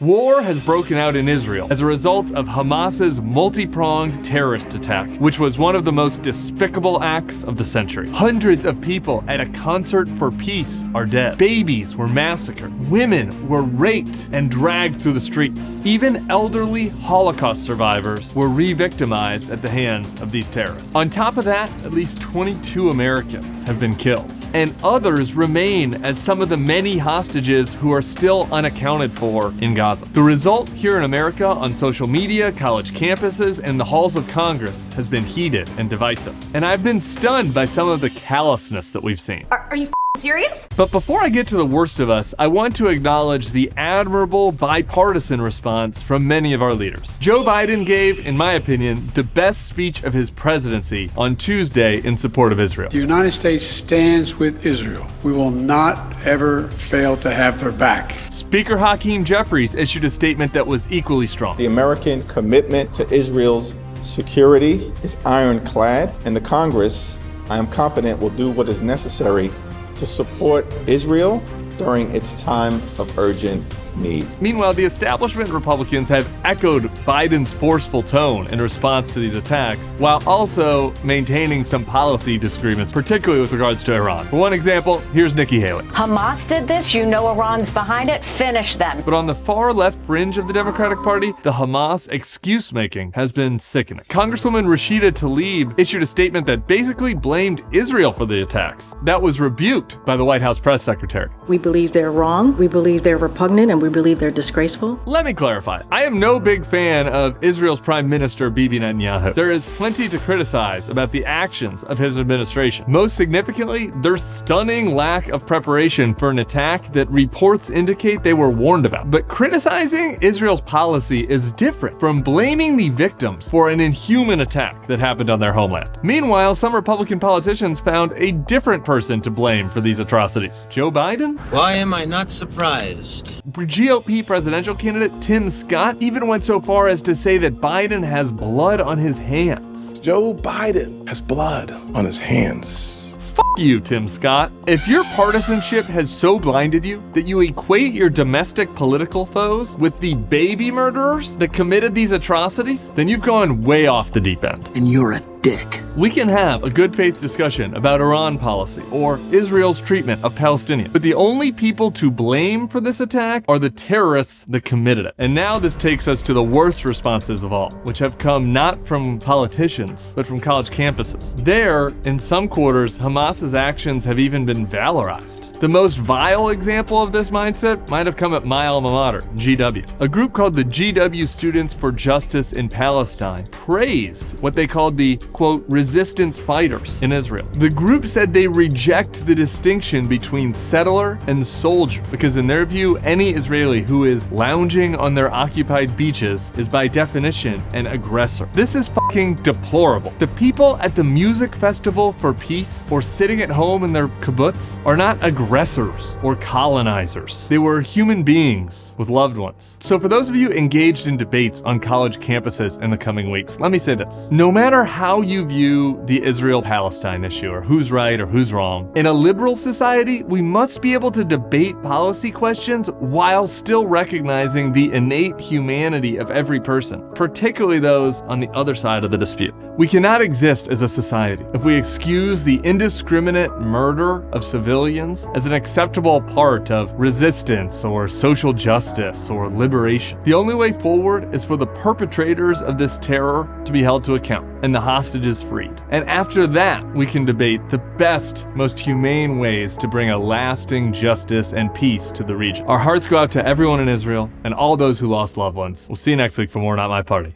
War has broken out in Israel as a result of Hamas's multi-pronged terrorist attack, which was one of the most despicable acts of the century. Hundreds of people at a concert for peace are dead. Babies were massacred. Women were raped and dragged through the streets. Even elderly Holocaust survivors were re-victimized at the hands of these terrorists. On top of that, at least 22 Americans have been killed, and others remain as some of the many hostages who are still unaccounted for in Gaza. The result here in America on social media, college campuses, and the halls of Congress has been heated and divisive. And I've been stunned by some of the callousness that we've seen. Are you serious? But before I get to the worst of us, I want to acknowledge the admirable bipartisan response from many of our leaders. Joe Biden gave, in my opinion, the best speech of his presidency on Tuesday in support of Israel. The United States stands with Israel. We will not ever fail to have their back. Speaker Hakeem Jeffries issued a statement that was equally strong. The American commitment to Israel's security is ironclad, and the Congress, I am confident, will do what is necessary to support Israel during its time of urgent need. Meanwhile, the establishment Republicans have echoed Biden's forceful tone in response to these attacks, while also maintaining some policy disagreements, particularly with regards to Iran. For one example, here's Nikki Haley. Hamas did this, you know Iran's behind it, finish them. But on the far left fringe of the Democratic Party, the Hamas excuse-making has been sickening. Congresswoman Rashida Tlaib issued a statement that basically blamed Israel for the attacks. That was rebuked by the White House press secretary. We believe they're wrong, we believe they're repugnant, and we believe they're disgraceful. Let me clarify. I am no big fan of Israel's Prime Minister Bibi Netanyahu. There is plenty to criticize about the actions of his administration. Most significantly, their stunning lack of preparation for an attack that reports indicate they were warned about. But criticizing Israel's policy is different from blaming the victims for an inhuman attack that happened on their homeland. Meanwhile, some Republican politicians found a different person to blame for these atrocities. Joe Biden? Why am I not surprised? GOP presidential candidate Tim Scott even went so far as to say that Biden has blood on his hands. Joe Biden has blood on his hands. Fuck you, Tim Scott. If your partisanship has so blinded you that you equate your domestic political foes with the baby murderers that committed these atrocities, then you've gone way off the deep end. And you're a dick. We can have a good faith discussion about Iran policy or Israel's treatment of Palestinians, but the only people to blame for this attack are the terrorists that committed it. And now this takes us to the worst responses of all, which have come not from politicians, but from college campuses. There, in some quarters, Hamas's actions have even been valorized. The most vile example of this mindset might have come at my alma mater, GW. A group called the GW Students for Justice in Palestine praised what they called the, quote, resistance fighters in Israel. The group said they reject the distinction between settler and soldier because in their view, any Israeli who is lounging on their occupied beaches is by definition an aggressor. This is fucking deplorable. The people at the music festival for peace or sitting at home in their kibbutz are not aggressors or colonizers. They were human beings with loved ones. So for those of you engaged in debates on college campuses in the coming weeks, let me say this. No matter how you view the Israel-Palestine issue or who's right or who's wrong, in a liberal society, we must be able to debate policy questions while still recognizing the innate humanity of every person, particularly those on the other side of the dispute. We cannot exist as a society if we excuse the indiscriminate murder of civilians as an acceptable part of resistance or social justice or liberation. The only way forward is for the perpetrators of this terror to be held to account and the hostages freed. And after that, we can debate the best, most humane ways to bring a lasting justice and peace to the region. Our hearts go out to everyone in Israel and all those who lost loved ones. We'll see you next week for more Not My Party.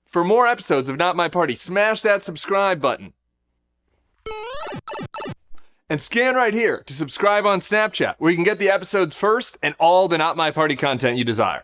For more episodes of Not My Party, smash that subscribe button. And scan right here to subscribe on Snapchat, where you can get the episodes first and all the Not My Party content you desire.